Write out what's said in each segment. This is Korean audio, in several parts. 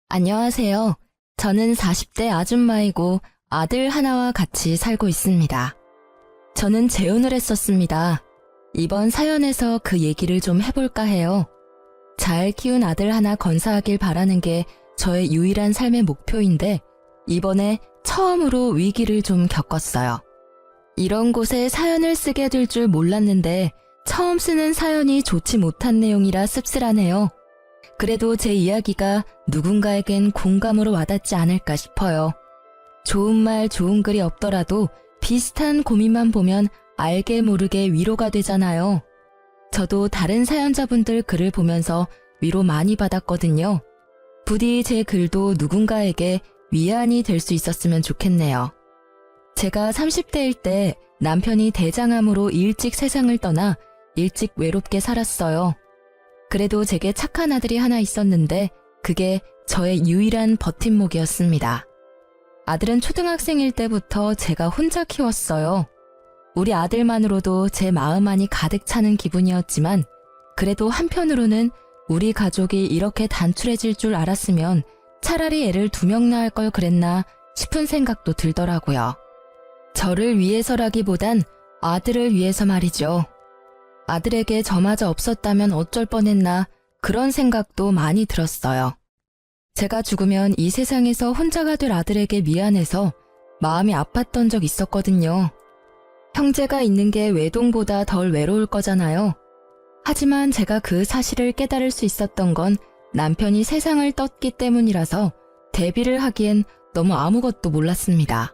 안녕하세요. 저는 40대 아줌마이고 아들 하나와 같이 살고 있습니다. 저는 재혼을 했었습니다. 이번 사연에서 그 얘기를 좀 해볼까 해요. 잘 키운 아들 하나 건사하길 바라는 게 저의 유일한 삶의 목표인데 이번에 처음으로 위기를 좀 겪었어요. 이런 곳에 사연을 쓰게 될 줄 몰랐는데 처음 쓰는 사연이 좋지 못한 내용이라 씁쓸하네요. 그래도 제 이야기가 누군가에겐 공감으로 와닿지 않을까 싶어요. 좋은 말, 좋은 글이 없더라도 비슷한 고민만 보면 알게 모르게 위로가 되잖아요. 저도 다른 사연자분들 글을 보면서 위로 많이 받았거든요. 부디 제 글도 누군가에게 위안이 될 수 있었으면 좋겠네요. 제가 30대일 때 남편이 대장암으로 일찍 세상을 떠나 일찍 외롭게 살았어요. 그래도 제게 착한 아들이 하나 있었는데 그게 저의 유일한 버팀목이었습니다. 아들은 초등학생일 때부터 제가 혼자 키웠어요. 우리 아들만으로도 제 마음 안이 가득 차는 기분이었지만 그래도 한편으로는 우리 가족이 이렇게 단출해질 줄 알았으면 차라리 애를 2명 낳을 걸 그랬나 싶은 생각도 들더라고요. 저를 위해서라기보단 아들을 위해서 말이죠. 아들에게 저마저 없었다면 어쩔 뻔했나 그런 생각도 많이 들었어요. 제가 죽으면 이 세상에서 혼자가 될 아들에게 미안해서 마음이 아팠던 적 있었거든요. 형제가 있는 게 외동보다 덜 외로울 거잖아요. 하지만 제가 그 사실을 깨달을 수 있었던 건 남편이 세상을 떴기 때문이라서 대비를 하기엔 너무 아무것도 몰랐습니다.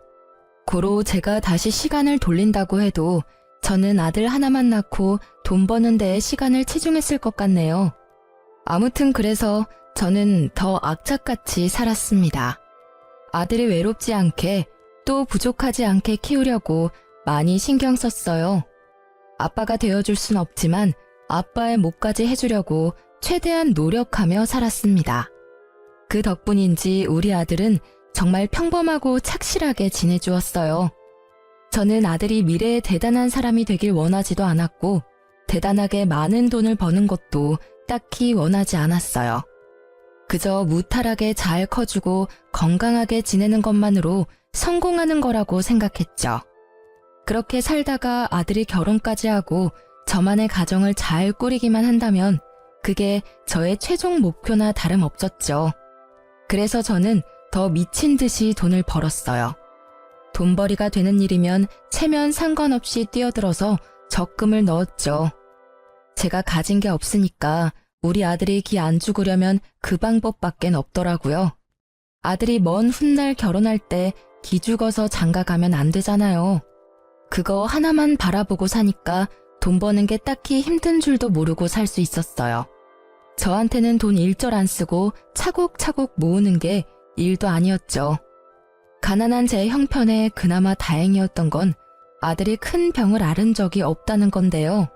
고로 제가 다시 시간을 돌린다고 해도 저는 아들 하나만 낳고 돈 버는 데에 시간을 치중했을 것 같네요. 아무튼 그래서 저는 더 악착같이 살았습니다. 아들이 외롭지 않게 또 부족하지 않게 키우려고 많이 신경 썼어요. 아빠가 되어줄 순 없지만 아빠의 몫까지 해주려고 최대한 노력하며 살았습니다. 그 덕분인지 우리 아들은 정말 평범하고 착실하게 지내주었어요. 저는 아들이 미래에 대단한 사람이 되길 원하지도 않았고 대단하게 많은 돈을 버는 것도 딱히 원하지 않았어요. 그저 무탈하게 잘 커주고 건강하게 지내는 것만으로 성공하는 거라고 생각했죠. 그렇게 살다가 아들이 결혼까지 하고 저만의 가정을 잘 꾸리기만 한다면 그게 저의 최종 목표나 다름없었죠. 그래서 저는 더 미친 듯이 돈을 벌었어요. 돈벌이가 되는 일이면 체면 상관없이 뛰어들어서 적금을 넣었죠. 제가 가진 게 없으니까 우리 아들이 기 안 죽으려면 그 방법밖엔 없더라고요. 아들이 먼 훗날 결혼할 때 기 죽어서 장가 가면 안 되잖아요. 그거 하나만 바라보고 사니까 돈 버는 게 딱히 힘든 줄도 모르고 살 수 있었어요. 저한테는 돈 일절 안 쓰고 차곡차곡 모으는 게 일도 아니었죠. 가난한 제 형편에 그나마 다행이었던 건 아들이 큰 병을 앓은 적이 없다는 건데요.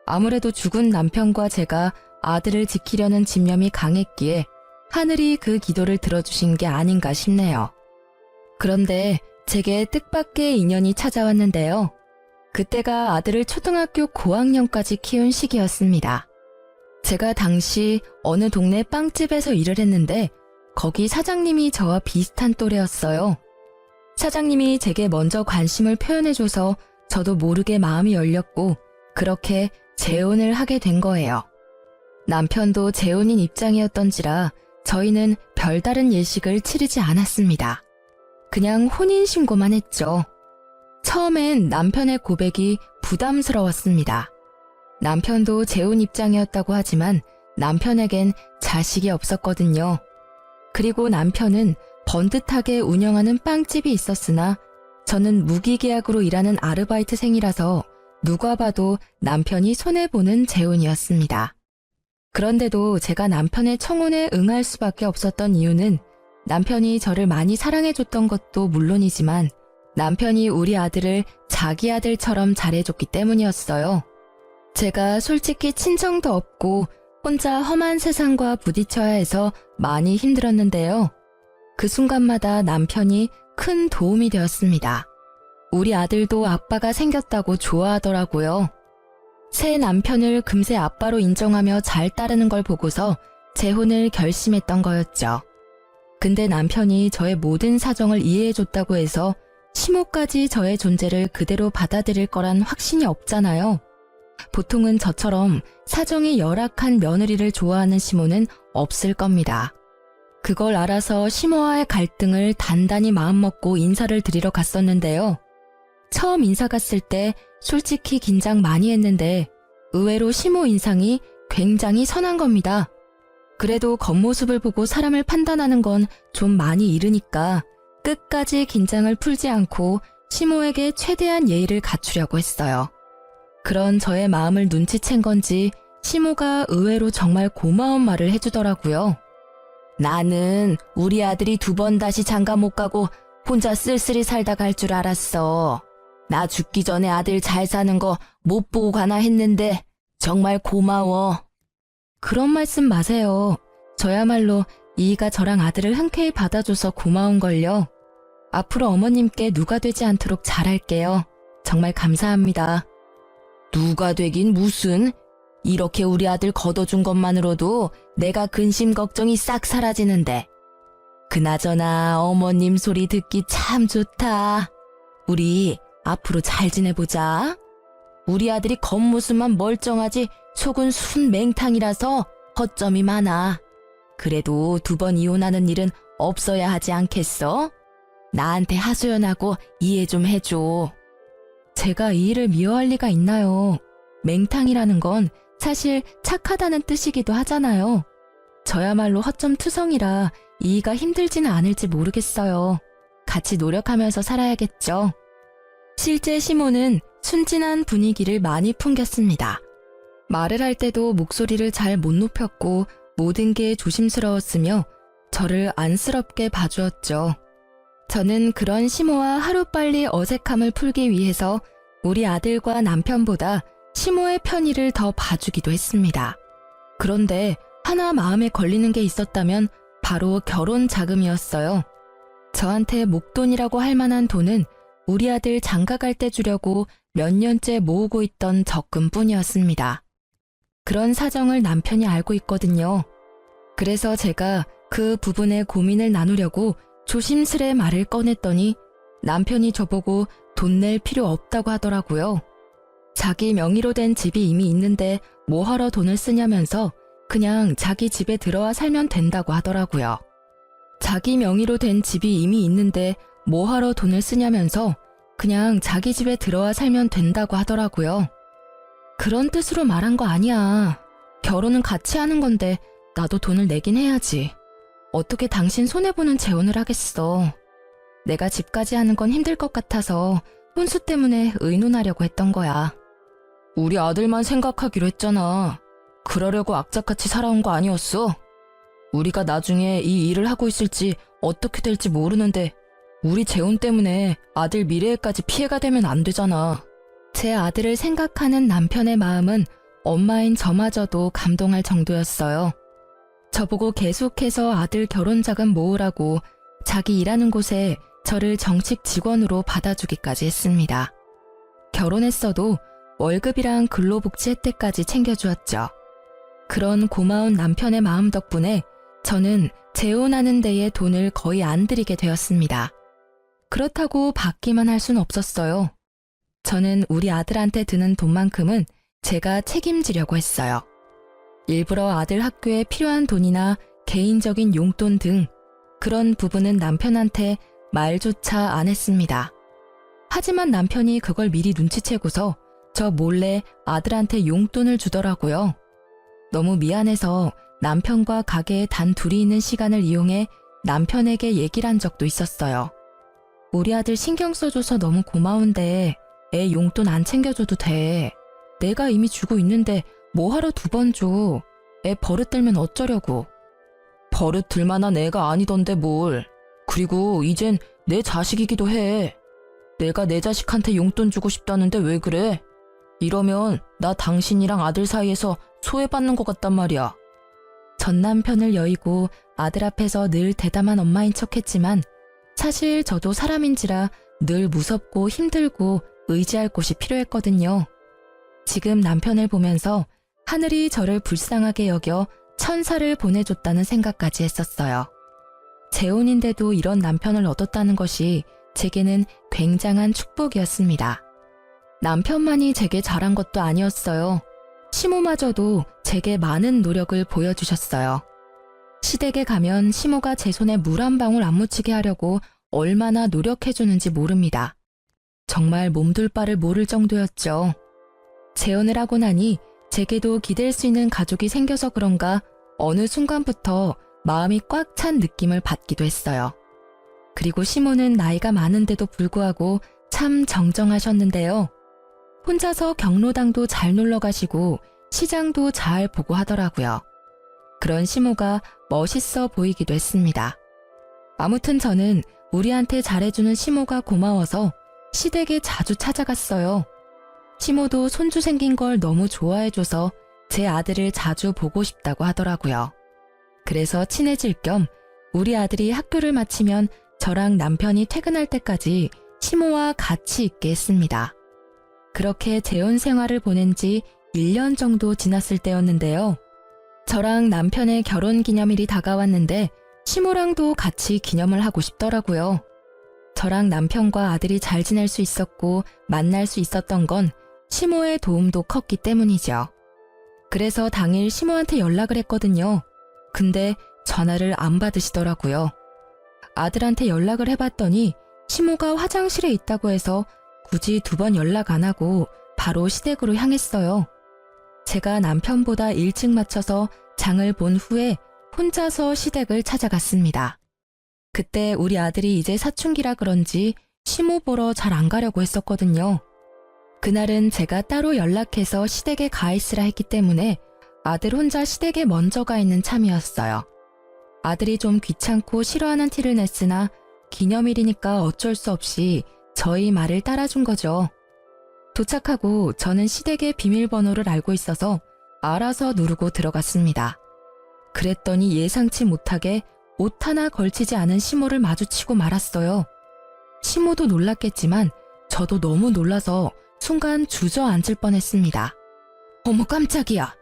아무래도 죽은 남편과 제가 아들을 지키려는 집념이 강했기에 하늘이 그 기도를 들어주신 게 아닌가 싶네요. 그런데 제게 뜻밖의 인연이 찾아왔는데요. 그때가 아들을 초등학교 고학년까지 키운 시기였습니다. 제가 당시 어느 동네 빵집에서 일을 했는데 거기 사장님이 저와 비슷한 또래였어요. 사장님이 제게 먼저 관심을 표현해줘서 저도 모르게 마음이 열렸고 그렇게 재혼을 하게 된 거예요. 남편도 재혼인 입장이었던지라 저희는 별다른 예식을 치르지 않았습니다. 그냥 혼인신고만 했죠. 처음엔 남편의 고백이 부담스러웠습니다. 남편도 재혼 입장이었다고 하지만 남편에겐 자식이 없었거든요. 그리고 남편은 번듯하게 운영하는 빵집이 있었으나 저는 무기계약으로 일하는 아르바이트생이라서 누가 봐도 남편이 손해보는 재혼이었습니다. 그런데도 제가 남편의 청혼에 응할 수밖에 없었던 이유는 남편이 저를 많이 사랑해줬던 것도 물론이지만 남편이 우리 아들을 자기 아들처럼 잘해줬기 때문이었어요. 제가 솔직히 친정도 없고 혼자 험한 세상과 부딪혀야 해서 많이 힘들었는데요. 그 순간마다 남편이 큰 도움이 되었습니다. 우리 아들도 아빠가 생겼다고 좋아하더라고요. 새 남편을 금세 아빠로 인정하며 잘 따르는 걸 보고서 재혼을 결심했던 거였죠. 근데 남편이 저의 모든 사정을 이해해줬다고 해서 시모까지 저의 존재를 그대로 받아들일 거란 확신이 없잖아요. 보통은 저처럼 사정이 열악한 며느리를 좋아하는 시모는 없을 겁니다. 그걸 알아서 시모와의 갈등을 단단히 마음먹고 인사를 드리러 갔었는데요. 처음 인사 갔을 때 솔직히 긴장 많이 했는데 의외로 시모 인상이 굉장히 선한 겁니다. 그래도 겉모습을 보고 사람을 판단하는 건 좀 많이 이르니까 끝까지 긴장을 풀지 않고 시모에게 최대한 예의를 갖추려고 했어요. 그런 저의 마음을 눈치챈 건지 시모가 의외로 정말 고마운 말을 해주더라고요. 나는 우리 아들이 2번 다시 장가 못 가고 혼자 쓸쓸히 살다 갈 줄 알았어. 나 죽기 전에 아들 잘 사는 거 못 보고 가나 했는데 정말 고마워. 그런 말씀 마세요. 저야말로 이이가 저랑 아들을 흔쾌히 받아줘서 고마운걸요. 앞으로 어머님께 누가 되지 않도록 잘할게요. 정말 감사합니다. 누가 되긴 무슨. 이렇게 우리 아들 걷어준 것만으로도 내가 근심 걱정이 싹 사라지는데. 그나저나 어머님 소리 듣기 참 좋다. 우리 앞으로 잘 지내보자. 우리 아들이 겉모습만 멀쩡하지 속은 순 맹탕이라서 허점이 많아. 그래도 2번 이혼하는 일은 없어야 하지 않겠어? 나한테 하소연하고 이해 좀 해줘. 제가 이 일을 미워할 리가 있나요? 맹탕이라는 건 사실 착하다는 뜻이기도 하잖아요. 저야말로 허점투성이라 이이가 힘들지는 않을지 모르겠어요. 같이 노력하면서 살아야겠죠. 실제 시모는 순진한 분위기를 많이 풍겼습니다. 말을 할 때도 목소리를 잘 못 높였고 모든 게 조심스러웠으며 저를 안쓰럽게 봐주었죠. 저는 그런 시모와 하루빨리 어색함을 풀기 위해서 우리 아들과 남편보다 시모의 편의를 더 봐주기도 했습니다. 그런데 하나 마음에 걸리는 게 있었다면 바로 결혼 자금이었어요. 저한테 목돈이라고 할 만한 돈은 우리 아들 장가 갈 때 주려고 몇 년째 모으고 있던 적금뿐이었습니다. 그런 사정을 남편이 알고 있거든요. 그래서 제가 그 부분에 고민을 나누려고 조심스레 말을 꺼냈더니 남편이 저보고 돈 낼 필요 없다고 하더라고요. 자기 명의로 된 집이 이미 있는데 뭐하러 돈을 쓰냐면서 그냥 자기 집에 들어와 살면 된다고 하더라고요. 자기 명의로 된 집이 이미 있는데 뭐하러 돈을 쓰냐면서 그냥 자기 집에 들어와 살면 된다고 하더라고요. 그런 뜻으로 말한 거 아니야. 결혼은 같이 하는 건데 나도 돈을 내긴 해야지. 어떻게 당신 손해보는 재혼을 하겠어. 내가 집까지 하는 건 힘들 것 같아서 혼수 때문에 의논하려고 했던 거야. 우리 아들만 생각하기로 했잖아. 그러려고 악착같이 살아온 거 아니었어? 우리가 나중에 이 일을 하고 있을지 어떻게 될지 모르는데 우리 재혼 때문에 아들 미래에까지 피해가 되면 안 되잖아. 제 아들을 생각하는 남편의 마음은 엄마인 저마저도 감동할 정도였어요. 저보고 계속해서 아들 결혼 자금 모으라고 자기 일하는 곳에 저를 정식 직원으로 받아주기까지 했습니다. 결혼했어도 월급이랑 근로복지 혜택까지 챙겨주었죠. 그런 고마운 남편의 마음 덕분에 저는 재혼하는 데에 돈을 거의 안 들이게 되었습니다. 그렇다고 받기만 할 순 없었어요. 저는 우리 아들한테 드는 돈만큼은 제가 책임지려고 했어요. 일부러 아들 학교에 필요한 돈이나 개인적인 용돈 등 그런 부분은 남편한테 말조차 안 했습니다. 하지만 남편이 그걸 미리 눈치채고서 저 몰래 아들한테 용돈을 주더라고요. 너무 미안해서 남편과 가게에 단 둘이 있는 시간을 이용해 남편에게 얘기를 한 적도 있었어요. 우리 아들 신경 써줘서 너무 고마운데 애 용돈 안 챙겨줘도 돼. 내가 이미 주고 있는데 뭐하러 2번 줘. 애 버릇 들면 어쩌려고. 버릇 들 만한 애가 아니던데 뭘. 그리고 이젠 내 자식이기도 해. 내가 내 자식한테 용돈 주고 싶다는데 왜 그래? 이러면 나 당신이랑 아들 사이에서 소외받는 것 같단 말이야. 전 남편을 여의고 아들 앞에서 늘 대담한 엄마인 척했지만 사실 저도 사람인지라 늘 무섭고 힘들고 의지할 곳이 필요했거든요. 지금 남편을 보면서 하늘이 저를 불쌍하게 여겨 천사를 보내줬다는 생각까지 했었어요. 재혼인데도 이런 남편을 얻었다는 것이 제게는 굉장한 축복이었습니다. 남편만이 제게 잘한 것도 아니었어요. 시모마저도 제게 많은 노력을 보여주셨어요. 시댁에 가면 시모가 제 손에 물 한 방울 안 묻히게 하려고 얼마나 노력해주는지 모릅니다. 정말 몸둘 바를 모를 정도였죠. 재혼을 하고 나니 제게도 기댈 수 있는 가족이 생겨서 그런가 어느 순간부터 마음이 꽉 찬 느낌을 받기도 했어요. 그리고 시모는 나이가 많은데도 불구하고 참 정정하셨는데요. 혼자서 경로당도 잘 놀러 가시고 시장도 잘 보고 하더라고요. 그런 시모가 멋있어 보이기도 했습니다. 아무튼 저는 우리한테 잘해주는 시모가 고마워서 시댁에 자주 찾아갔어요. 시모도 손주 생긴 걸 너무 좋아해줘서 제 아들을 자주 보고 싶다고 하더라고요. 그래서 친해질 겸 우리 아들이 학교를 마치면 저랑 남편이 퇴근할 때까지 시모와 같이 있게 했습니다. 그렇게 재혼 생활을 보낸 지 1년 정도 지났을 때였는데요. 저랑 남편의 결혼 기념일이 다가왔는데 시모랑도 같이 기념을 하고 싶더라고요. 저랑 남편과 아들이 잘 지낼 수 있었고 만날 수 있었던 건 시모의 도움도 컸기 때문이죠. 그래서 당일 시모한테 연락을 했거든요. 근데 전화를 안 받으시더라고요. 아들한테 연락을 해봤더니 시모가 화장실에 있다고 해서 굳이 2번 연락 안 하고 바로 시댁으로 향했어요. 제가 남편보다 일찍 마쳐서 장을 본 후에 혼자서 시댁을 찾아갔습니다. 그때 우리 아들이 이제 사춘기라 그런지 시모 보러 잘 안 가려고 했었거든요. 그날은 제가 따로 연락해서 시댁에 가 있으라 했기 때문에 아들 혼자 시댁에 먼저 가 있는 참이었어요. 아들이 좀 귀찮고 싫어하는 티를 냈으나 기념일이니까 어쩔 수 없이 저희 말을 따라준 거죠. 도착하고 저는 시댁의 비밀번호를 알고 있어서 알아서 누르고 들어갔습니다. 그랬더니 예상치 못하게 옷 하나 걸치지 않은 시모를 마주치고 말았어요. 시모도 놀랐겠지만 저도 너무 놀라서 순간 주저앉을 뻔했습니다. 어머 깜짝이야.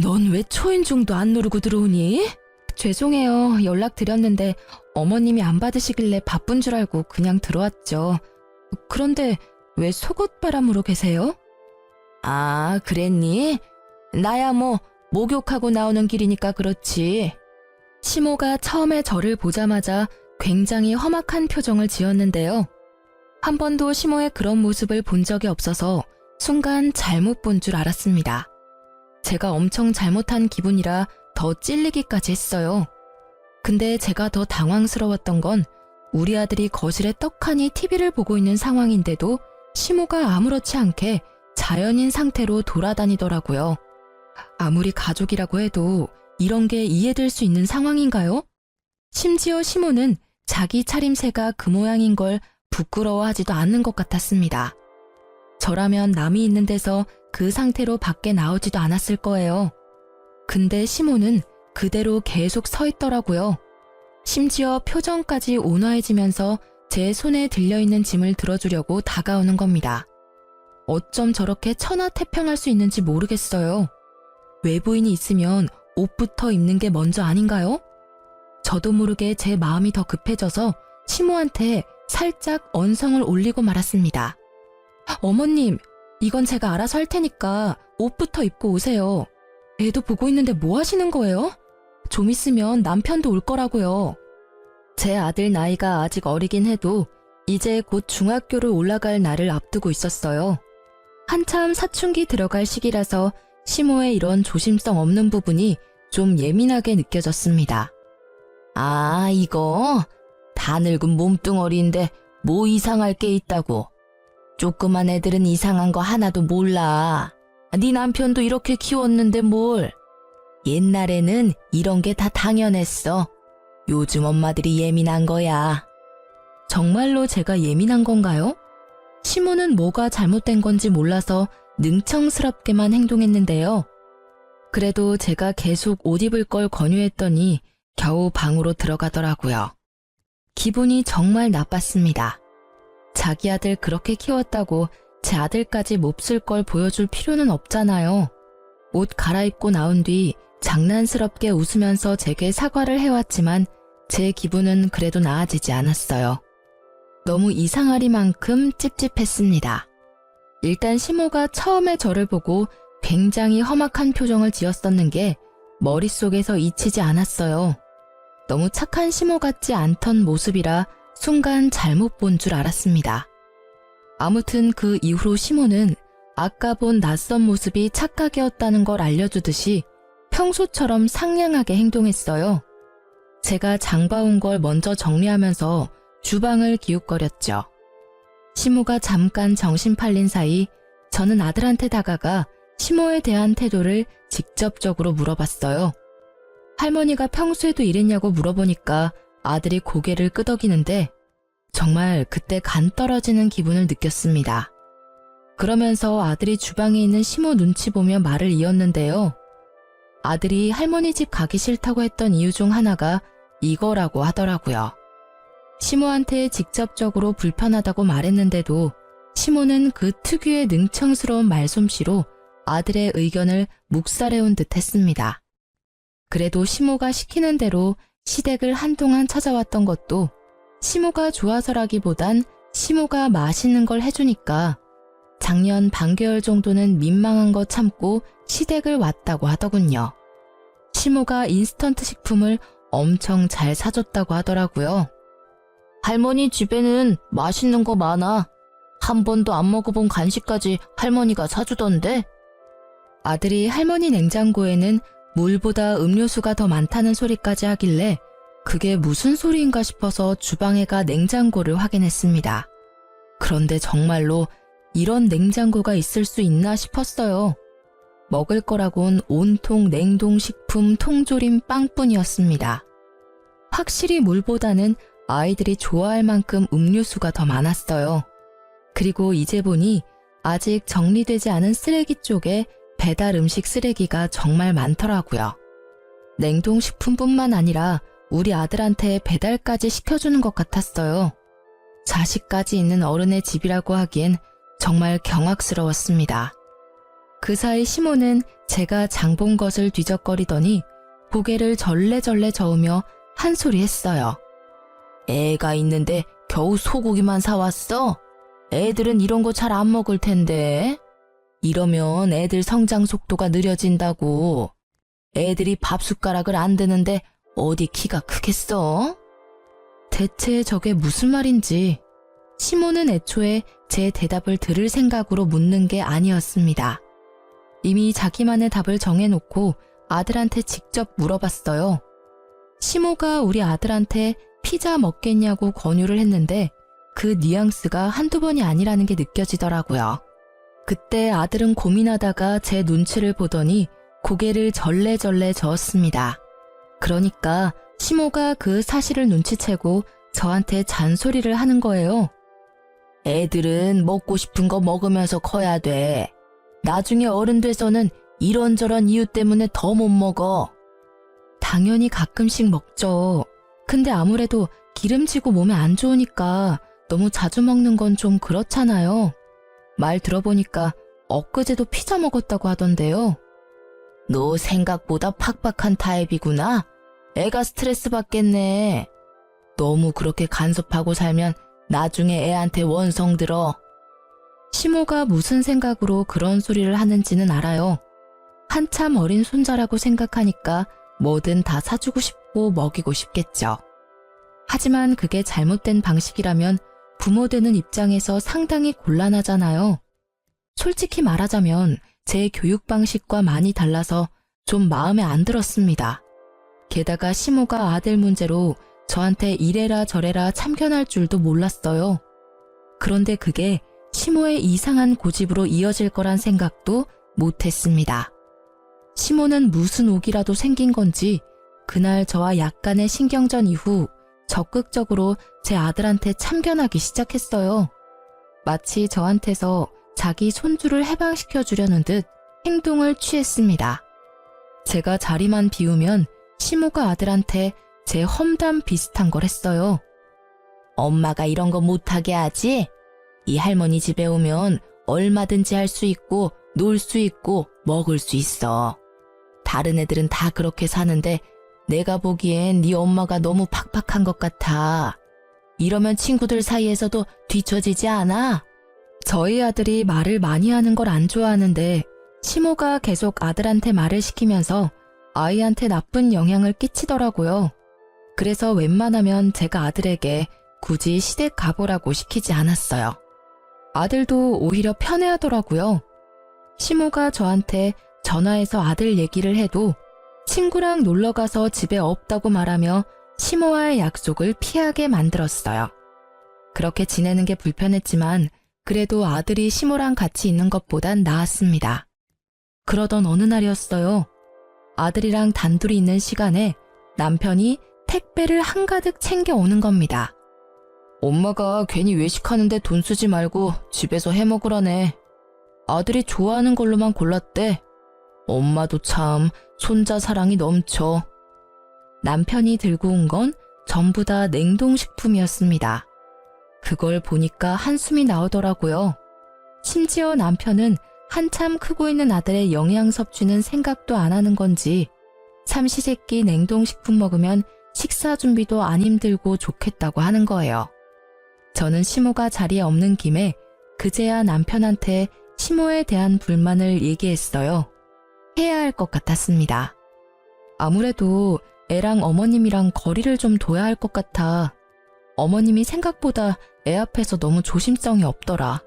넌 왜 초인종도 안 누르고 들어오니? 죄송해요. 연락드렸는데 어머님이 안 받으시길래 바쁜 줄 알고 그냥 들어왔죠. 그런데 왜 속옷바람으로 계세요? 아, 그랬니? 나야 뭐 목욕하고 나오는 길이니까 그렇지. 시모가 처음에 저를 보자마자 굉장히 험악한 표정을 지었는데요. 한 번도 시모의 그런 모습을 본 적이 없어서 순간 잘못 본 줄 알았습니다. 제가 엄청 잘못한 기분이라 더 찔리기까지 했어요. 근데 제가 더 당황스러웠던 건 우리 아들이 거실에 떡하니 TV를 보고 있는 상황인데도 시모가 아무렇지 않게 자연인 상태로 돌아다니더라고요. 아무리 가족이라고 해도 이런 게 이해될 수 있는 상황인가요? 심지어 시모는 자기 차림새가 그 모양인 걸 부끄러워하지도 않는 것 같았습니다. 저라면 남이 있는 데서 그 상태로 밖에 나오지도 않았을 거예요. 근데 시모는 그대로 계속 서 있더라고요. 심지어 표정까지 온화해지면서 제 손에 들려있는 짐을 들어주려고 다가오는 겁니다. 어쩜 저렇게 천하태평할 수 있는지 모르겠어요. 외부인이 있으면 옷부터 입는 게 먼저 아닌가요? 저도 모르게 제 마음이 더 급해져서 시모한테 살짝 언성을 올리고 말았습니다. 어머님, 이건 제가 알아서 할 테니까 옷부터 입고 오세요. 애도 보고 있는데 뭐 하시는 거예요? 좀 있으면 남편도 올 거라고요. 제 아들 나이가 아직 어리긴 해도 이제 곧 중학교를 올라갈 날을 앞두고 있었어요. 한참 사춘기 들어갈 시기라서 시모의 이런 조심성 없는 부분이 좀 예민하게 느껴졌습니다. 아, 이거? 다 늙은 몸뚱어리인데 뭐 이상할 게 있다고. 조그만 애들은 이상한 거 하나도 몰라. 네 남편도 이렇게 키웠는데 뭘. 옛날에는 이런 게 다 당연했어. 요즘 엄마들이 예민한 거야. 정말로 제가 예민한 건가요? 시모는 뭐가 잘못된 건지 몰라서 능청스럽게만 행동했는데요. 그래도 제가 계속 옷 입을 걸 권유했더니 겨우 방으로 들어가더라고요. 기분이 정말 나빴습니다. 자기 아들 그렇게 키웠다고 제 아들까지 몹쓸 걸 보여줄 필요는 없잖아요. 옷 갈아입고 나온 뒤 장난스럽게 웃으면서 제게 사과를 해왔지만 제 기분은 그래도 나아지지 않았어요. 너무 이상하리만큼 찝찝했습니다. 일단 시모가 처음에 저를 보고 굉장히 험악한 표정을 지었었는 게 머릿속에서 잊히지 않았어요. 너무 착한 시모 같지 않던 모습이라 순간 잘못 본 줄 알았습니다. 아무튼 그 이후로 시모는 아까 본 낯선 모습이 착각이었다는 걸 알려주듯이 평소처럼 상냥하게 행동했어요. 제가 장봐온 걸 먼저 정리하면서 주방을 기웃거렸죠. 시모가 잠깐 정신 팔린 사이 저는 아들한테 다가가 시모에 대한 태도를 직접적으로 물어봤어요. 할머니가 평소에도 이랬냐고 물어보니까 아들이 고개를 끄덕이는데 정말 그때 간 떨어지는 기분을 느꼈습니다. 그러면서 아들이 주방에 있는 시모 눈치 보며 말을 이었는데요. 아들이 할머니 집 가기 싫다고 했던 이유 중 하나가 이거라고 하더라고요. 시모한테 직접적으로 불편하다고 말했는데도 시모는 그 특유의 능청스러운 말솜씨로 아들의 의견을 묵살해온 듯 했습니다. 그래도 시모가 시키는 대로 시댁을 한동안 찾아왔던 것도 시모가 좋아서라기보단 시모가 맛있는 걸 해주니까 작년 반개월 정도는 민망한 거 참고 시댁을 왔다고 하더군요. 시모가 인스턴트 식품을 엄청 잘 사줬다고 하더라고요. 할머니 집에는 맛있는 거 많아. 한 번도 안 먹어본 간식까지 할머니가 사주던데? 아들이 할머니 냉장고에는 물보다 음료수가 더 많다는 소리까지 하길래 그게 무슨 소리인가 싶어서 주방에 가 냉장고를 확인했습니다. 그런데 정말로 이런 냉장고가 있을 수 있나 싶었어요. 먹을 거라곤 온통 냉동식품 통조림 빵뿐이었습니다. 확실히 물보다는 아이들이 좋아할 만큼 음료수가 더 많았어요. 그리고 이제 보니 아직 정리되지 않은 쓰레기 쪽에 배달 음식 쓰레기가 정말 많더라고요. 냉동식품뿐만 아니라 우리 아들한테 배달까지 시켜주는 것 같았어요. 자식까지 있는 어른의 집이라고 하기엔 정말 경악스러웠습니다. 그 사이 시모는 제가 장본 것을 뒤적거리더니 고개를 절레절레 저으며 한 소리 했어요. 애가 있는데 겨우 소고기만 사왔어? 애들은 이런 거 잘 안 먹을 텐데. 이러면 애들 성장 속도가 느려진다고. 애들이 밥 숟가락을 안 드는데 어디 키가 크겠어? 대체 저게 무슨 말인지 시모는 애초에 제 대답을 들을 생각으로 묻는 게 아니었습니다. 이미 자기만의 답을 정해놓고 아들한테 직접 물어봤어요. 시모가 우리 아들한테 피자 먹겠냐고 권유를 했는데 그 뉘앙스가 한두 번이 아니라는 게 느껴지더라고요. 그때 아들은 고민하다가 제 눈치를 보더니 고개를 절레절레 저었습니다. 그러니까 시모가 그 사실을 눈치채고 저한테 잔소리를 하는 거예요. 애들은 먹고 싶은 거 먹으면서 커야 돼. 나중에 어른 돼서는 이런저런 이유 때문에 더 못 먹어. 당연히 가끔씩 먹죠. 근데 아무래도 기름지고 몸에 안 좋으니까 너무 자주 먹는 건 좀 그렇잖아요. 말 들어보니까 엊그제도 피자 먹었다고 하던데요. 너 생각보다 팍팍한 타입이구나. 애가 스트레스 받겠네. 너무 그렇게 간섭하고 살면 나중에 애한테 원성 들어. 시모가 무슨 생각으로 그런 소리를 하는지는 알아요. 한참 어린 손자라고 생각하니까 뭐든 다 사주고 싶고 먹이고 싶겠죠. 하지만 그게 잘못된 방식이라면 부모 되는 입장에서 상당히 곤란하잖아요. 솔직히 말하자면 제 교육 방식과 많이 달라서 좀 마음에 안 들었습니다. 게다가 시모가 아들 문제로 저한테 이래라 저래라 참견할 줄도 몰랐어요. 그런데 그게 시모의 이상한 고집으로 이어질 거란 생각도 못했습니다. 시모는 무슨 옥이라도 생긴 건지 그날 저와 약간의 신경전 이후 적극적으로 제 아들한테 참견하기 시작했어요. 마치 저한테서 자기 손주를 해방시켜 주려는 듯 행동을 취했습니다. 제가 자리만 비우면 시모가 아들한테 제 험담 비슷한 걸 했어요. 엄마가 이런 거 못하게 하지? 이 할머니 집에 오면 얼마든지 할 수 있고 놀 수 있고 먹을 수 있어. 다른 애들은 다 그렇게 사는데 내가 보기엔 네 엄마가 너무 팍팍한 것 같아. 이러면 친구들 사이에서도 뒤처지지 않아? 저희 아들이 말을 많이 하는 걸 안 좋아하는데 시모가 계속 아들한테 말을 시키면서 아이한테 나쁜 영향을 끼치더라고요. 그래서 웬만하면 제가 아들에게 굳이 시댁 가보라고 시키지 않았어요. 아들도 오히려 편해하더라고요. 시모가 저한테 전화해서 아들 얘기를 해도 친구랑 놀러가서 집에 없다고 말하며 시모와의 약속을 피하게 만들었어요. 그렇게 지내는 게 불편했지만 그래도 아들이 시모랑 같이 있는 것보단 나았습니다. 그러던 어느 날이었어요. 아들이랑 단둘이 있는 시간에 남편이 택배를 한가득 챙겨오는 겁니다. 엄마가 괜히 외식하는데 돈 쓰지 말고 집에서 해먹으라네. 아들이 좋아하는 걸로만 골랐대. 엄마도 참 손자 사랑이 넘쳐. 남편이 들고 온 건 전부 다 냉동식품이었습니다. 그걸 보니까 한숨이 나오더라고요. 심지어 남편은 한참 크고 있는 아들의 영양 섭취는 생각도 안 하는 건지 삼시세끼 냉동식품 먹으면 식사 준비도 안 힘들고 좋겠다고 하는 거예요. 저는 시모가 자리에 없는 김에 그제야 남편한테 시모에 대한 불만을 얘기했어요. 해야 할 것 같았습니다. 아무래도 애랑 어머님이랑 거리를 좀 둬야 할 것 같아. 어머님이 생각보다 애 앞에서 너무 조심성이 없더라.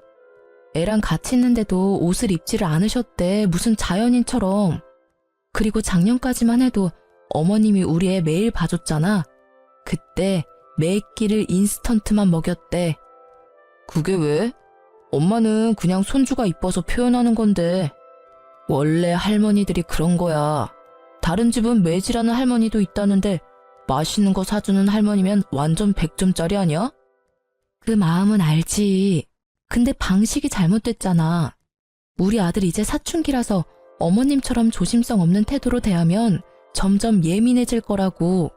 애랑 같이 있는데도 옷을 입지를 않으셨대. 무슨 자연인처럼. 그리고 작년까지만 해도 어머님이 우리 애 매일 봐줬잖아. 그때 매 끼를 인스턴트만 먹였대. 그게 왜? 엄마는 그냥 손주가 이뻐서 표현하는 건데. 원래 할머니들이 그런 거야. 다른 집은 매질하는 할머니도 있다는데 맛있는 거 사주는 할머니면 완전 100점짜리 아니야? 그 마음은 알지. 근데 방식이 잘못됐잖아. 우리 아들 이제 사춘기라서 어머님처럼 조심성 없는 태도로 대하면 점점 예민해질 거라고.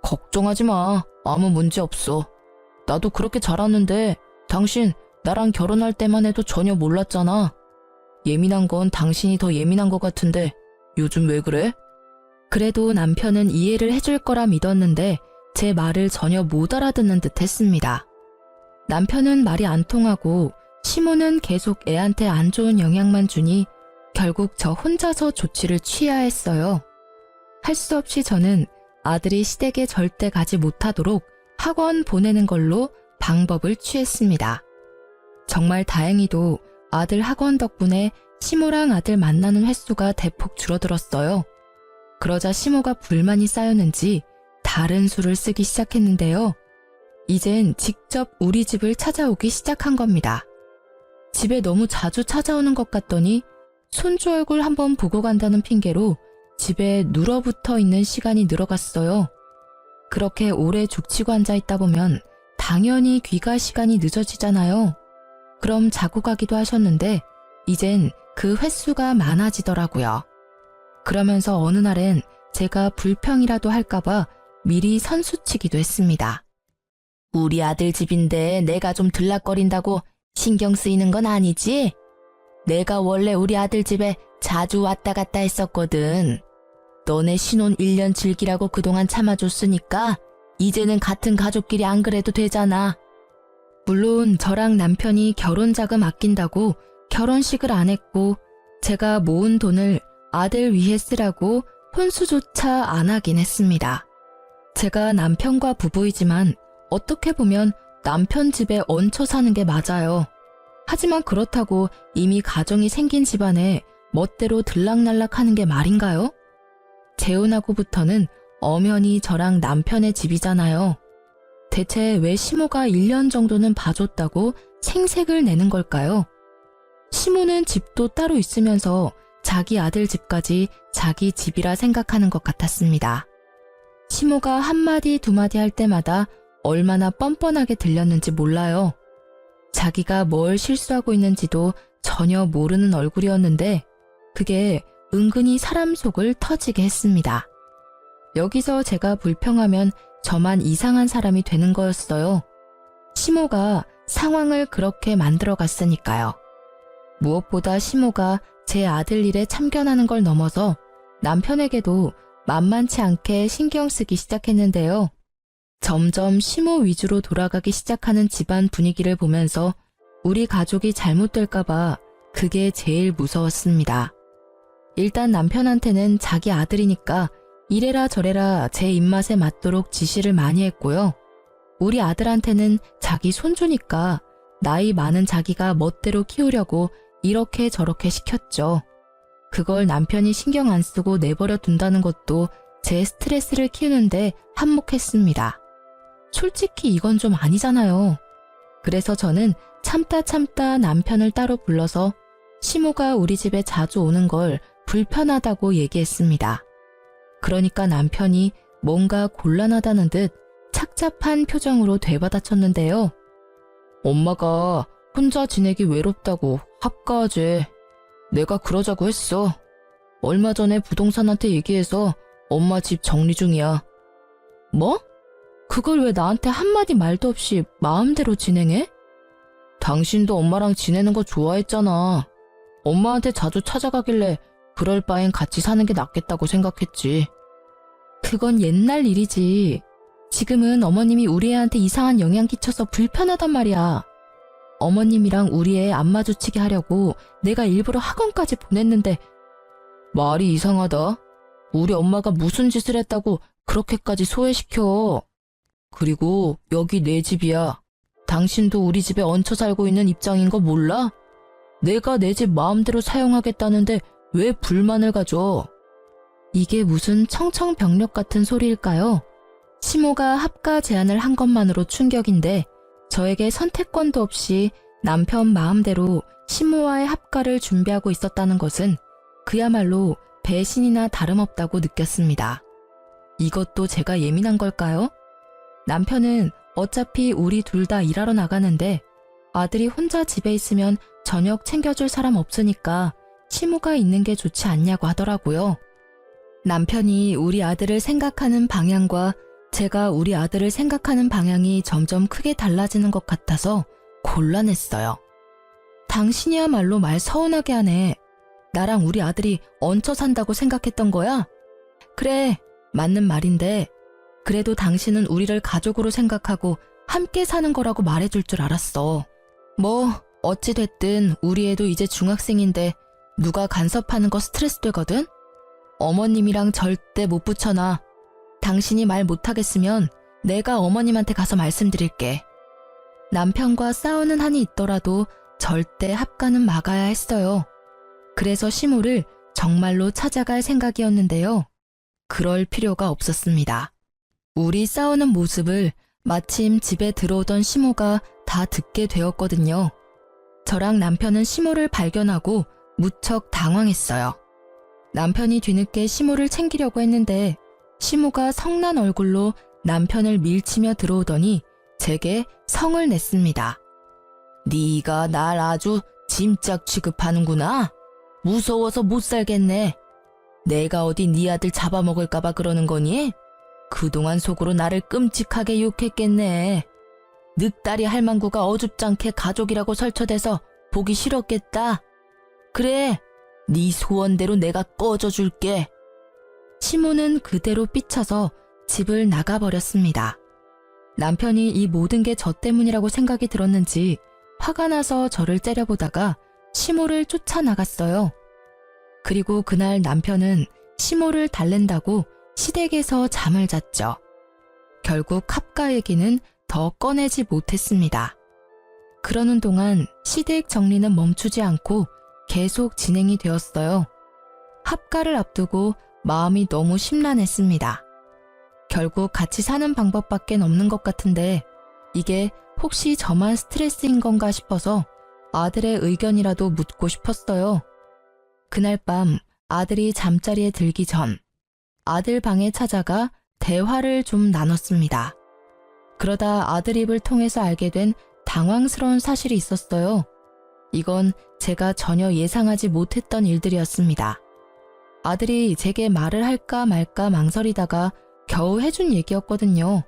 걱정하지 마. 아무 문제 없어. 나도 그렇게 자랐는데 당신 나랑 결혼할 때만 해도 전혀 몰랐잖아. 예민한 건 당신이 더 예민한 것 같은데 요즘 왜 그래? 그래도 남편은 이해를 해줄 거라 믿었는데 제 말을 전혀 못 알아듣는 듯 했습니다. 남편은 말이 안 통하고 시모는 계속 애한테 안 좋은 영향만 주니 결국 저 혼자서 조치를 취해야 했어요. 할 수 없이 저는 아들이 시댁에 절대 가지 못하도록 학원 보내는 걸로 방법을 취했습니다. 정말 다행히도 아들 학원 덕분에 시모랑 아들 만나는 횟수가 대폭 줄어들었어요. 그러자 시모가 불만이 쌓였는지 다른 수를 쓰기 시작했는데요. 이젠 직접 우리 집을 찾아오기 시작한 겁니다. 집에 너무 자주 찾아오는 것 같더니 손주 얼굴 한번 보고 간다는 핑계로 집에 눌어붙어 있는 시간이 늘어갔어요. 그렇게 오래 죽치고 앉아있다 보면 당연히 귀가 시간이 늦어지잖아요. 그럼 자고 가기도 하셨는데 이젠 그 횟수가 많아지더라고요. 그러면서 어느 날엔 제가 불평이라도 할까봐 미리 선수치기도 했습니다. 우리 아들 집인데 내가 좀 들락거린다고 신경 쓰이는 건 아니지? 내가 원래 우리 아들 집에 자주 왔다 갔다 했었거든. 너네 신혼 1년 즐기라고 그동안 참아줬으니까 이제는 같은 가족끼리 안 그래도 되잖아. 물론 저랑 남편이 결혼 자금 아낀다고 결혼식을 안 했고 제가 모은 돈을 아들 위해 쓰라고 혼수조차 안 하긴 했습니다. 제가 남편과 부부이지만 어떻게 보면 남편 집에 얹혀 사는 게 맞아요. 하지만 그렇다고 이미 가정이 생긴 집안에 멋대로 들락날락하는 게 말인가요? 재혼하고부터는 엄연히 저랑 남편의 집이잖아요. 대체 왜 시모가 1년 정도는 봐줬다고 생색을 내는 걸까요? 시모는 집도 따로 있으면서 자기 아들 집까지 자기 집이라 생각하는 것 같았습니다. 시모가 한마디 두마디 할 때마다 얼마나 뻔뻔하게 들렸는지 몰라요. 자기가 뭘 실수하고 있는지도 전혀 모르는 얼굴이었는데 그게 은근히 사람 속을 터지게 했습니다. 여기서 제가 불평하면 저만 이상한 사람이 되는 거였어요. 시모가 상황을 그렇게 만들어 갔으니까요. 무엇보다 시모가 제 아들 일에 참견하는 걸 넘어서 남편에게도 만만치 않게 신경 쓰기 시작했는데요. 점점 시모 위주로 돌아가기 시작하는 집안 분위기를 보면서 우리 가족이 잘못될까봐 그게 제일 무서웠습니다. 일단 남편한테는 자기 아들이니까 이래라 저래라 제 입맛에 맞도록 지시를 많이 했고요. 우리 아들한테는 자기 손주니까 나이 많은 자기가 멋대로 키우려고 이렇게 저렇게 시켰죠. 그걸 남편이 신경 안 쓰고 내버려 둔다는 것도 제 스트레스를 키우는데 한몫했습니다. 솔직히 이건 좀 아니잖아요. 그래서 저는 참다 남편을 따로 불러서 시모가 우리 집에 자주 오는 걸 불편하다고 얘기했습니다. 그러니까 남편이 뭔가 곤란하다는 듯 착잡한 표정으로 되받아쳤는데요. 엄마가 혼자 지내기 외롭다고 합가하지. 내가 그러자고 했어. 얼마 전에 부동산한테 얘기해서 엄마 집 정리 중이야. 뭐? 그걸 왜 나한테 한마디 말도 없이 마음대로 진행해? 당신도 엄마랑 지내는 거 좋아했잖아. 엄마한테 자주 찾아가길래 그럴 바엔 같이 사는 게 낫겠다고 생각했지. 그건 옛날 일이지. 지금은 어머님이 우리 애한테 이상한 영향 끼쳐서 불편하단 말이야. 어머님이랑 우리 애 안 마주치게 하려고 내가 일부러 학원까지 보냈는데 말이 이상하다. 우리 엄마가 무슨 짓을 했다고 그렇게까지 소외시켜. 그리고 여기 내 집이야. 당신도 우리 집에 얹혀 살고 있는 입장인 거 몰라? 내가 내 집 마음대로 사용하겠다는데 왜 불만을 가져? 이게 무슨 청청병력 같은 소리일까요? 시모가 합가 제안을 한 것만으로 충격인데 저에게 선택권도 없이 남편 마음대로 시모와의 합가를 준비하고 있었다는 것은 그야말로 배신이나 다름없다고 느꼈습니다. 이것도 제가 예민한 걸까요? 남편은 어차피 우리 둘 다 일하러 나가는데 아들이 혼자 집에 있으면 저녁 챙겨줄 사람 없으니까 시모가 있는 게 좋지 않냐고 하더라고요. 남편이 우리 아들을 생각하는 방향과 제가 우리 아들을 생각하는 방향이 점점 크게 달라지는 것 같아서 곤란했어요. 당신이야말로 말 서운하게 하네. 나랑 우리 아들이 얹혀 산다고 생각했던 거야? 그래, 맞는 말인데 그래도 당신은 우리를 가족으로 생각하고 함께 사는 거라고 말해줄 줄 알았어. 뭐 어찌됐든 우리 애도 이제 중학생인데 누가 간섭하는 거 스트레스 되거든? 어머님이랑 절대 못 붙여놔. 당신이 말 못하겠으면 내가 어머님한테 가서 말씀드릴게. 남편과 싸우는 한이 있더라도 절대 합가는 막아야 했어요. 그래서 시모를 정말로 찾아갈 생각이었는데요. 그럴 필요가 없었습니다. 우리 싸우는 모습을 마침 집에 들어오던 시모가 다 듣게 되었거든요. 저랑 남편은 시모를 발견하고 무척 당황했어요. 남편이 뒤늦게 시모를 챙기려고 했는데 시모가 성난 얼굴로 남편을 밀치며 들어오더니 제게 성을 냈습니다. 네가 날 아주 짐짝 취급하는구나. 무서워서 못 살겠네. 내가 어디 네 아들 잡아먹을까봐 그러는 거니? 그동안 속으로 나를 끔찍하게 욕했겠네. 늑다리 할망구가 어줍잖게 가족이라고 설쳐대서 보기 싫었겠다. 그래, 네 소원대로 내가 꺼져줄게. 시모는 그대로 삐쳐서 집을 나가버렸습니다. 남편이 이 모든 게 저 때문이라고 생각이 들었는지 화가 나서 저를 째려보다가 시모를 쫓아나갔어요. 그리고 그날 남편은 시모를 달랜다고 시댁에서 잠을 잤죠. 결국 합가 얘기는 더 꺼내지 못했습니다. 그러는 동안 시댁 정리는 멈추지 않고 계속 진행이 되었어요. 합가를 앞두고 마음이 너무 심란했습니다. 결국 같이 사는 방법밖엔 없는 것 같은데 이게 혹시 저만 스트레스인 건가 싶어서 아들의 의견이라도 묻고 싶었어요. 그날 밤 아들이 잠자리에 들기 전 아들 방에 찾아가 대화를 좀 나눴습니다. 그러다 아들 입을 통해서 알게 된 당황스러운 사실이 있었어요. 이건 제가 전혀 예상하지 못했던 일들이었습니다. 아들이 제게 말을 할까 말까 망설이다가 겨우 해준 얘기였거든요.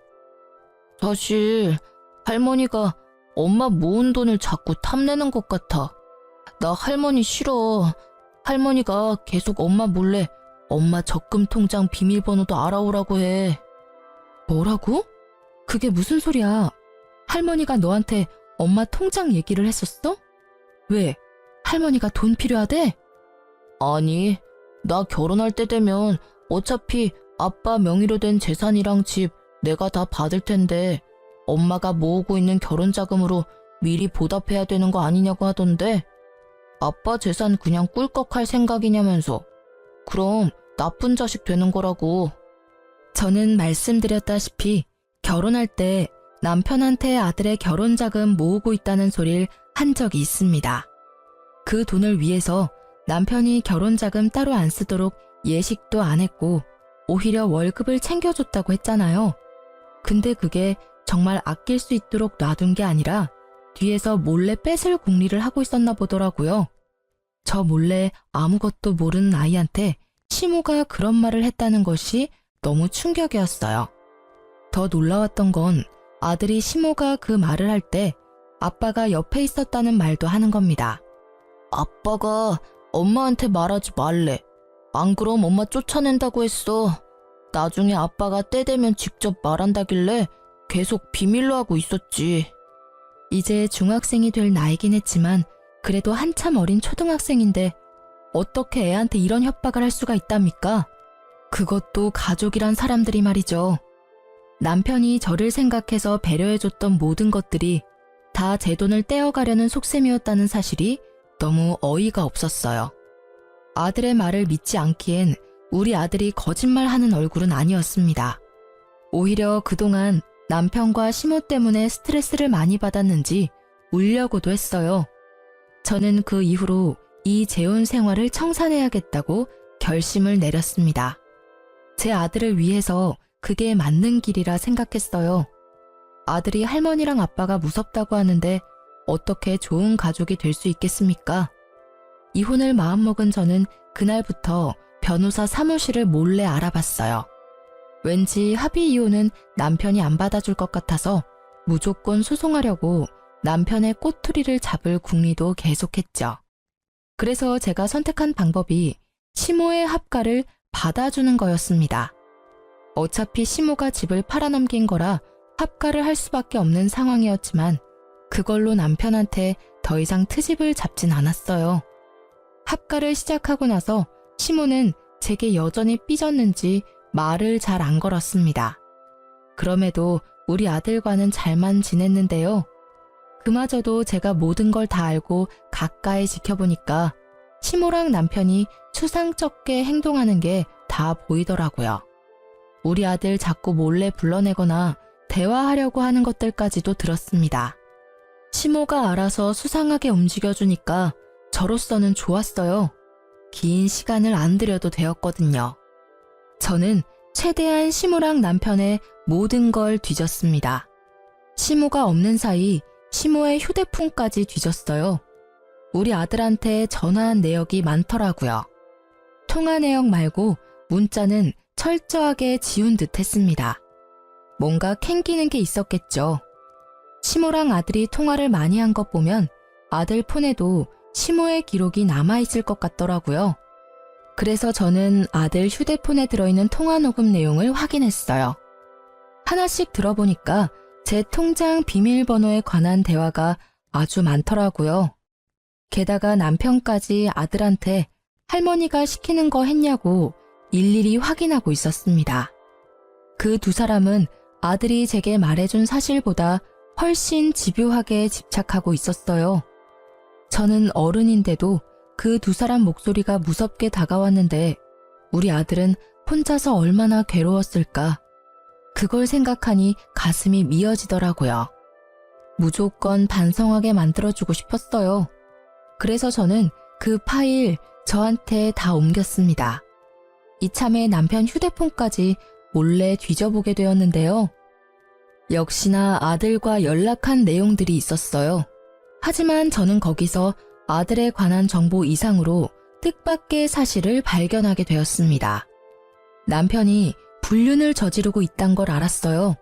사실 할머니가 엄마 모은 돈을 자꾸 탐내는 것 같아. 나 할머니 싫어. 할머니가 계속 엄마 몰래 엄마 적금 통장 비밀번호도 알아오라고 해. 뭐라고? 그게 무슨 소리야? 할머니가 너한테 엄마 통장 얘기를 했었어? 왜? 할머니가 돈 필요하대? 아니, 나 결혼할 때 되면 어차피 아빠 명의로 된 재산이랑 집 내가 다 받을 텐데 엄마가 모으고 있는 결혼 자금으로 미리 보답해야 되는 거 아니냐고 하던데 아빠 재산 그냥 꿀꺽할 생각이냐면서. 그럼 나쁜 자식 되는 거라고. 저는 말씀드렸다시피 결혼할 때 남편한테 아들의 결혼 자금 모으고 있다는 소리를 한 적이 있습니다. 그 돈을 위해서 남편이 결혼 자금 따로 안 쓰도록 예식도 안 했고 오히려 월급을 챙겨줬다고 했잖아요. 근데 그게 정말 아낄 수 있도록 놔둔 게 아니라 뒤에서 몰래 뺏을 궁리를 하고 있었나 보더라고요. 저 몰래 아무것도 모르는 아이한테 시모가 그런 말을 했다는 것이 너무 충격이었어요. 더 놀라웠던 건 아들이 시모가 그 말을 할 때 아빠가 옆에 있었다는 말도 하는 겁니다. 아빠가 엄마한테 말하지 말래. 안 그럼 엄마 쫓아낸다고 했어. 나중에 아빠가 때 되면 직접 말한다길래 계속 비밀로 하고 있었지. 이제 중학생이 될 나이긴 했지만 그래도 한참 어린 초등학생인데 어떻게 애한테 이런 협박을 할 수가 있답니까? 그것도 가족이란 사람들이 말이죠. 남편이 저를 생각해서 배려해줬던 모든 것들이 다 제 돈을 떼어가려는 속셈이었다는 사실이 너무 어이가 없었어요. 아들의 말을 믿지 않기엔 우리 아들이 거짓말하는 얼굴은 아니었습니다. 오히려 그동안 남편과 시모 때문에 스트레스를 많이 받았는지 울려고도 했어요. 저는 그 이후로 이 재혼 생활을 청산해야겠다고 결심을 내렸습니다. 제 아들을 위해서 그게 맞는 길이라 생각했어요. 아들이 할머니랑 아빠가 무섭다고 하는데 어떻게 좋은 가족이 될 수 있겠습니까? 이혼을 마음먹은 저는 그날부터 변호사 사무실을 몰래 알아봤어요. 왠지 합의 이혼은 남편이 안 받아줄 것 같아서 무조건 소송하려고 남편의 꼬투리를 잡을 궁리도 계속했죠. 그래서 제가 선택한 방법이 시모의 합가를 받아주는 거였습니다. 어차피 시모가 집을 팔아넘긴 거라 합가를 할 수밖에 없는 상황이었지만 그걸로 남편한테 더 이상 트집을 잡진 않았어요. 합가를 시작하고 나서 시모는 제게 여전히 삐졌는지 말을 잘 안 걸었습니다. 그럼에도 우리 아들과는 잘만 지냈는데요. 그마저도 제가 모든 걸 다 알고 가까이 지켜보니까 시모랑 남편이 추상적게 행동하는 게 다 보이더라고요. 우리 아들 자꾸 몰래 불러내거나 대화하려고 하는 것들까지도 들었습니다. 시모가 알아서 수상하게 움직여주니까 저로서는 좋았어요. 긴 시간을 안 들여도 되었거든요. 저는 최대한 시모랑 남편의 모든 걸 뒤졌습니다. 시모가 없는 사이 시모의 휴대폰까지 뒤졌어요. 우리 아들한테 전화한 내역이 많더라고요. 통화 내역 말고 문자는 철저하게 지운 듯 했습니다. 뭔가 캥기는 게 있었겠죠. 시모랑 아들이 통화를 많이 한 것 보면 아들 폰에도 시모의 기록이 남아있을 것 같더라고요. 그래서 저는 아들 휴대폰에 들어있는 통화 녹음 내용을 확인했어요. 하나씩 들어보니까 제 통장 비밀번호에 관한 대화가 아주 많더라고요. 게다가 남편까지 아들한테 할머니가 시키는 거 했냐고 일일이 확인하고 있었습니다. 그 두 사람은 아들이 제게 말해준 사실보다 훨씬 집요하게 집착하고 있었어요. 저는 어른인데도 그 두 사람 목소리가 무섭게 다가왔는데 우리 아들은 혼자서 얼마나 괴로웠을까. 그걸 생각하니 가슴이 미어지더라고요. 무조건 반성하게 만들어주고 싶었어요. 그래서 저는 그 파일 저한테 다 옮겼습니다. 이참에 남편 휴대폰까지 몰래 뒤져보게 되었는데요. 역시나 아들과 연락한 내용들이 있었어요. 하지만 저는 거기서 아들에 관한 정보 이상으로 뜻밖의 사실을 발견하게 되었습니다. 남편이 불륜을 저지르고 있단 걸 알았어요.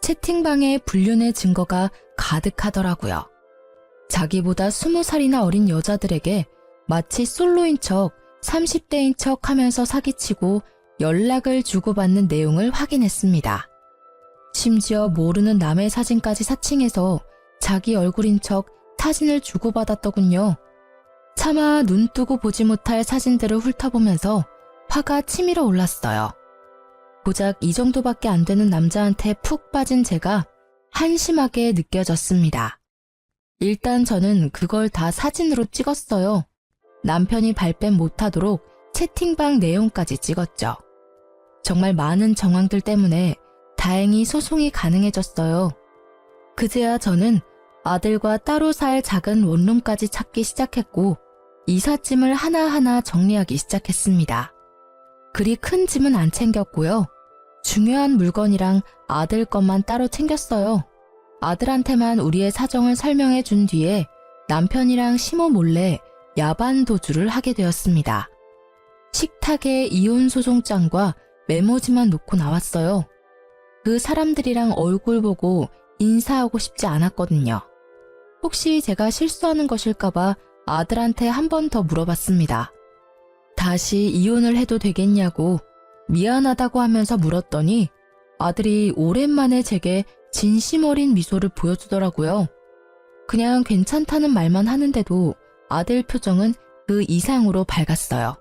채팅방에 불륜의 증거가 가득하더라고요. 자기보다 20살이나 어린 여자들에게 마치 솔로인 척 30대인 척 하면서 사기치고 연락을 주고받는 내용을 확인했습니다. 심지어 모르는 남의 사진까지 사칭해서 자기 얼굴인 척 사진을 주고받았더군요. 차마 눈 뜨고 보지 못할 사진들을 훑어보면서 화가 치밀어 올랐어요. 고작 이 정도밖에 안 되는 남자한테 푹 빠진 제가 한심하게 느껴졌습니다. 일단 저는 그걸 다 사진으로 찍었어요. 남편이 발뺌 못하도록 채팅방 내용까지 찍었죠. 정말 많은 정황들 때문에 다행히 소송이 가능해졌어요. 그제야 저는 아들과 따로 살 작은 원룸까지 찾기 시작했고 이삿짐을 하나하나 정리하기 시작했습니다. 그리 큰 짐은 안 챙겼고요. 중요한 물건이랑 아들 것만 따로 챙겼어요. 아들한테만 우리의 사정을 설명해 준 뒤에 남편이랑 시모 몰래 야반 도주를 하게 되었습니다. 식탁에 이혼 소송장과 메모지만 놓고 나왔어요. 그 사람들이랑 얼굴 보고 인사하고 싶지 않았거든요. 혹시 제가 실수하는 것일까봐 아들한테 한 번 더 물어봤습니다. 다시 이혼을 해도 되겠냐고 미안하다고 하면서 물었더니 아들이 오랜만에 제게 진심 어린 미소를 보여주더라고요. 그냥 괜찮다는 말만 하는데도 아들 표정은 그 이상으로 밝았어요.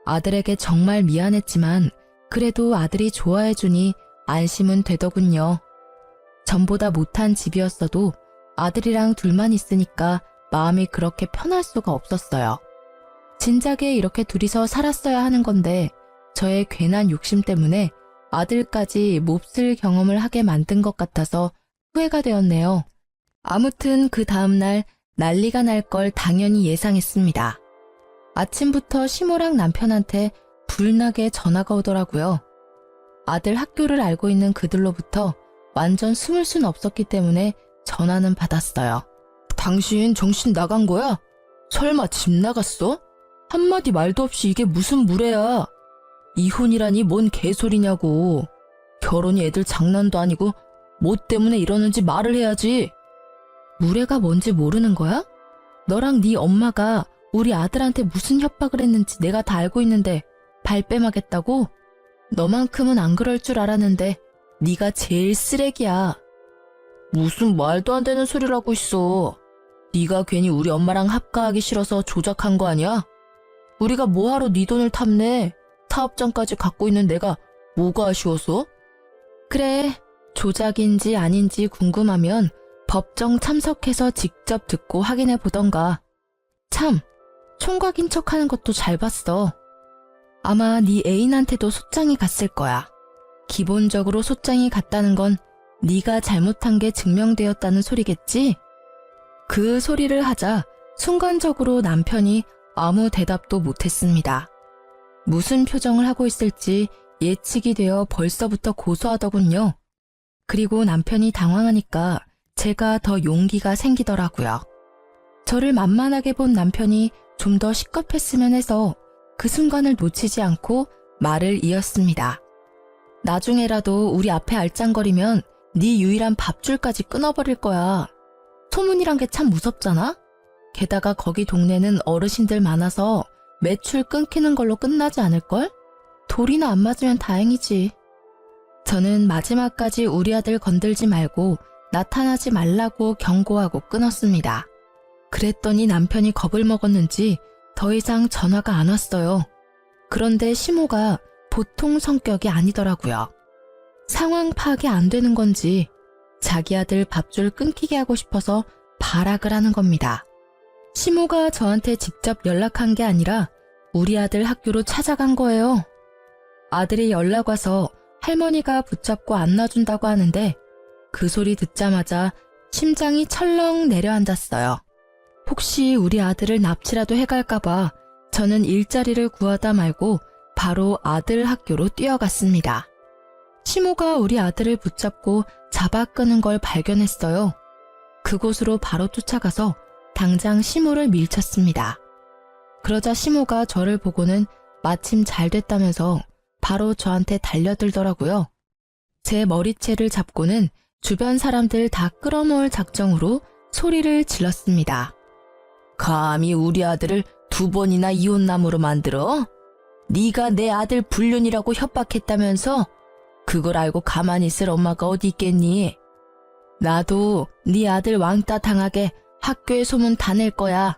아들에게 정말 미안했지만 그래도 아들이 좋아해주니 안심은 되더군요. 전보다 못한 집이었어도 아들이랑 둘만 있으니까 마음이 그렇게 편할 수가 없었어요. 진작에 이렇게 둘이서 살았어야 하는 건데 저의 괜한 욕심 때문에 아들까지 몹쓸 경험을 하게 만든 것 같아서 후회가 되었네요. 아무튼 그 다음날 난리가 날 걸 당연히 예상했습니다. 아침부터 시모랑 남편한테 불나게 전화가 오더라고요. 아들 학교를 알고 있는 그들로부터 완전 숨을 순 없었기 때문에 전화는 받았어요. 당신 정신 나간 거야? 설마 집 나갔어? 한마디 말도 없이 이게 무슨 무례야. 이혼이라니 뭔 개소리냐고. 결혼이 애들 장난도 아니고 뭐 때문에 이러는지 말을 해야지. 무례가 뭔지 모르는 거야? 너랑 네 엄마가 우리 아들한테 무슨 협박을 했는지 내가 다 알고 있는데 발뺌하겠다고? 너만큼은 안 그럴 줄 알았는데 네가 제일 쓰레기야. 무슨 말도 안 되는 소리를 하고 있어. 네가 괜히 우리 엄마랑 합가하기 싫어서 조작한 거 아니야? 우리가 뭐하러 네 돈을 탐내? 사업장까지 갖고 있는 내가 뭐가 아쉬워서? 그래, 조작인지 아닌지 궁금하면 법정 참석해서 직접 듣고 확인해 보던가. 참, 총각인 척하는 것도 잘 봤어. 아마 네 애인한테도 소장이 갔을 거야. 기본적으로 소장이 갔다는 건 네가 잘못한 게 증명되었다는 소리겠지? 그 소리를 하자 순간적으로 남편이 아무 대답도 못했습니다. 무슨 표정을 하고 있을지 예측이 되어 벌써부터 고소하더군요. 그리고 남편이 당황하니까 제가 더 용기가 생기더라고요. 저를 만만하게 본 남편이 좀 더 시겁했으면 해서 그 순간을 놓치지 않고 말을 이었습니다. 나중에라도 우리 앞에 알짱거리면 네 유일한 밥줄까지 끊어버릴 거야. 소문이란 게 참 무섭잖아? 게다가 거기 동네는 어르신들 많아서 매출 끊기는 걸로 끝나지 않을걸? 돌이나 안 맞으면 다행이지. 저는 마지막까지 우리 아들 건들지 말고 나타나지 말라고 경고하고 끊었습니다. 그랬더니 남편이 겁을 먹었는지 더 이상 전화가 안 왔어요. 그런데 시모가 보통 성격이 아니더라고요. 상황 파악이 안 되는 건지 자기 아들 밥줄 끊기게 하고 싶어서 발악을 하는 겁니다. 시모가 저한테 직접 연락한 게 아니라 우리 아들 학교로 찾아간 거예요. 아들이 연락 와서 할머니가 붙잡고 안놔준다고 하는데 그 소리 듣자마자 심장이 철렁 내려앉았어요. 혹시 우리 아들을 납치라도 해갈까봐 저는 일자리를 구하다 말고 바로 아들 학교로 뛰어갔습니다. 시모가 우리 아들을 붙잡고 잡아 끄는 걸 발견했어요. 그곳으로 바로 쫓아가서 당장 시모를 밀쳤습니다. 그러자 시모가 저를 보고는 마침 잘 됐다면서 바로 저한테 달려들더라고요. 제 머리채를 잡고는 주변 사람들 다 끌어모을 작정으로 소리를 질렀습니다. 감히 우리 아들을 2번이나 이혼남으로 만들어? 네가 내 아들 불륜이라고 협박했다면서? 그걸 알고 가만히 있을 엄마가 어디 있겠니? 나도 네 아들 왕따 당하게 학교에 소문 다 낼 거야.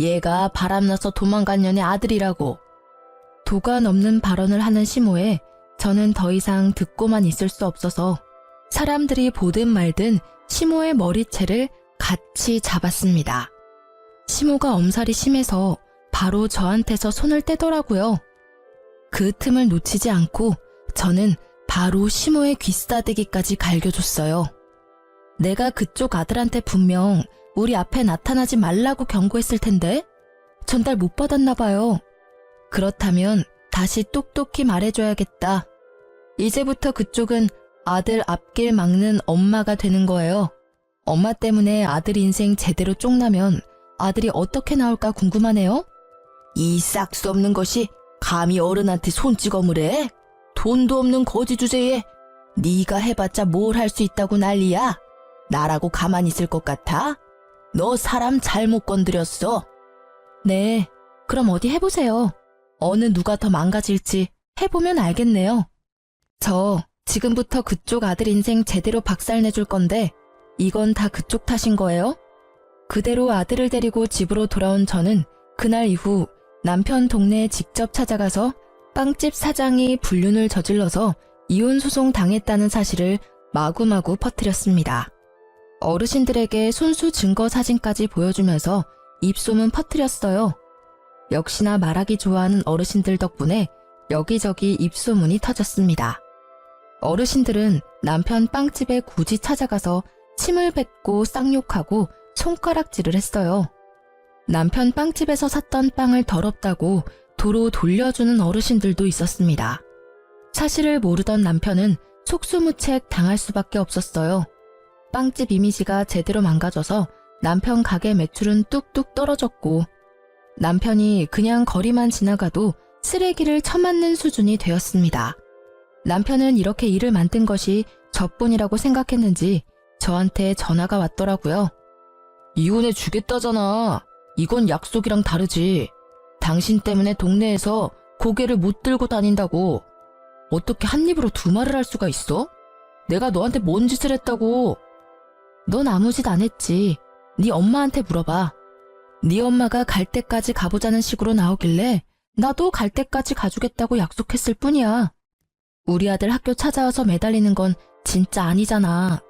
얘가 바람나서 도망간 년의 아들이라고. 도가 넘는 발언을 하는 시모에 저는 더 이상 듣고만 있을 수 없어서 사람들이 보든 말든 시모의 머리채를 같이 잡았습니다. 시모가 엄살이 심해서 바로 저한테서 손을 떼더라고요. 그 틈을 놓치지 않고 저는 바로 시모의 귀싸대기까지 갈겨줬어요. 내가 그쪽 아들한테 분명 우리 앞에 나타나지 말라고 경고했을 텐데 전달 못 받았나 봐요. 그렇다면 다시 똑똑히 말해줘야겠다. 이제부터 그쪽은 아들 앞길 막는 엄마가 되는 거예요. 엄마 때문에 아들 인생 제대로 쪽나면 아들이 어떻게 나올까 궁금하네요. 이 싹수 없는 것이 감히 어른한테 손찌검을 해? 돈도 없는 거지 주제에 네가 해봤자 뭘 할 수 있다고 난리야. 나라고 가만히 있을 것 같아? 너 사람 잘못 건드렸어. 네, 그럼 어디 해보세요. 어느 누가 더 망가질지 해보면 알겠네요. 저 지금부터 그쪽 아들 인생 제대로 박살내줄 건데 이건 다 그쪽 탓인 거예요? 그대로 아들을 데리고 집으로 돌아온 저는 그날 이후 남편 동네에 직접 찾아가서 빵집 사장이 불륜을 저질러서 이혼 소송 당했다는 사실을 마구마구 퍼뜨렸습니다. 어르신들에게 손수 증거 사진까지 보여주면서 입소문 퍼뜨렸어요. 역시나 말하기 좋아하는 어르신들 덕분에 여기저기 입소문이 터졌습니다. 어르신들은 남편 빵집에 굳이 찾아가서 침을 뱉고 쌍욕하고 손가락질을 했어요. 남편 빵집에서 샀던 빵을 더럽다고 도로 돌려주는 어르신들도 있었습니다. 사실을 모르던 남편은 속수무책 당할 수밖에 없었어요. 빵집 이미지가 제대로 망가져서 남편 가게 매출은 뚝뚝 떨어졌고 남편이 그냥 거리만 지나가도 쓰레기를 처맞는 수준이 되었습니다. 남편은 이렇게 일을 만든 것이 저뿐이라고 생각했는지 저한테 전화가 왔더라고요. 이혼해 주겠다잖아. 이건 약속이랑 다르지. 당신 때문에 동네에서 고개를 못 들고 다닌다고. 어떻게 한 입으로 두 말을 할 수가 있어? 내가 너한테 뭔 짓을 했다고. 넌 아무 짓 안 했지. 네 엄마한테 물어봐. 네 엄마가 갈 때까지 가보자는 식으로 나오길래 나도 갈 때까지 가주겠다고 약속했을 뿐이야. 우리 아들 학교 찾아와서 매달리는 건 진짜 아니잖아.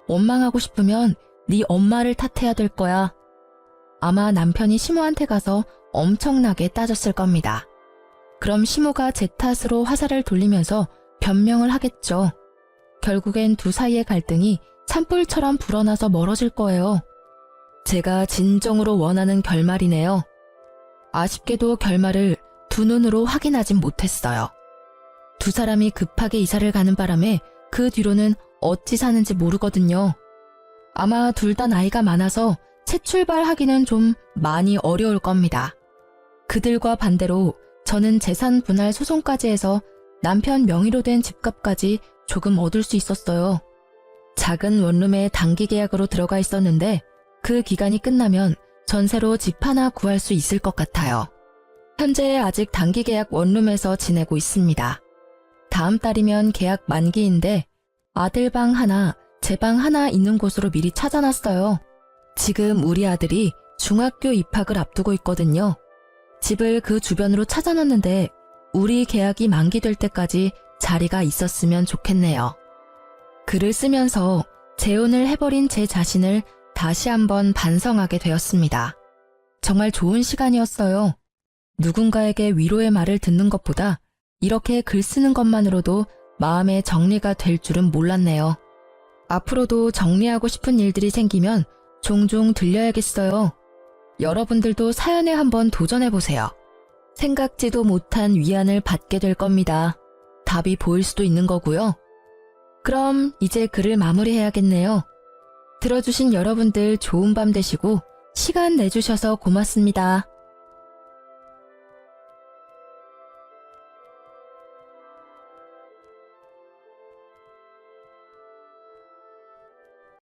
원망하고 싶으면 네 엄마를 탓해야 될 거야. 아마 남편이 시모한테 가서 엄청나게 따졌을 겁니다. 그럼 시모가 제 탓으로 화살을 돌리면서 변명을 하겠죠. 결국엔 두 사이의 갈등이 산불처럼 불어나서 멀어질 거예요. 제가 진정으로 원하는 결말이네요. 아쉽게도 결말을 두 눈으로 확인하진 못했어요. 두 사람이 급하게 이사를 가는 바람에 그 뒤로는 어찌 사는지 모르거든요. 아마 둘 다 나이가 많아서 새 출발하기는 좀 많이 어려울 겁니다. 그들과 반대로 저는 재산 분할 소송까지 해서 남편 명의로 된 집값까지 조금 얻을 수 있었어요. 작은 원룸에 단기 계약으로 들어가 있었는데 그 기간이 끝나면 전세로 집 하나 구할 수 있을 것 같아요. 현재 아직 단기 계약 원룸에서 지내고 있습니다. 다음 달이면 계약 만기인데 아들 방 하나, 제 방 하나 있는 곳으로 미리 찾아놨어요. 지금 우리 아들이 중학교 입학을 앞두고 있거든요. 집을 그 주변으로 찾아놨는데 우리 계약이 만기될 때까지 자리가 있었으면 좋겠네요. 글을 쓰면서 재혼을 해버린 제 자신을 다시 한번 반성하게 되었습니다. 정말 좋은 시간이었어요. 누군가에게 위로의 말을 듣는 것보다 이렇게 글 쓰는 것만으로도 마음의 정리가 될 줄은 몰랐네요. 앞으로도 정리하고 싶은 일들이 생기면 종종 들려야겠어요. 여러분들도 사연에 한번 도전해보세요. 생각지도 못한 위안을 받게 될 겁니다. 답이 보일 수도 있는 거고요. 그럼 이제 글을 마무리해야겠네요. 들어주신 여러분들 좋은 밤 되시고 시간 내주셔서 고맙습니다.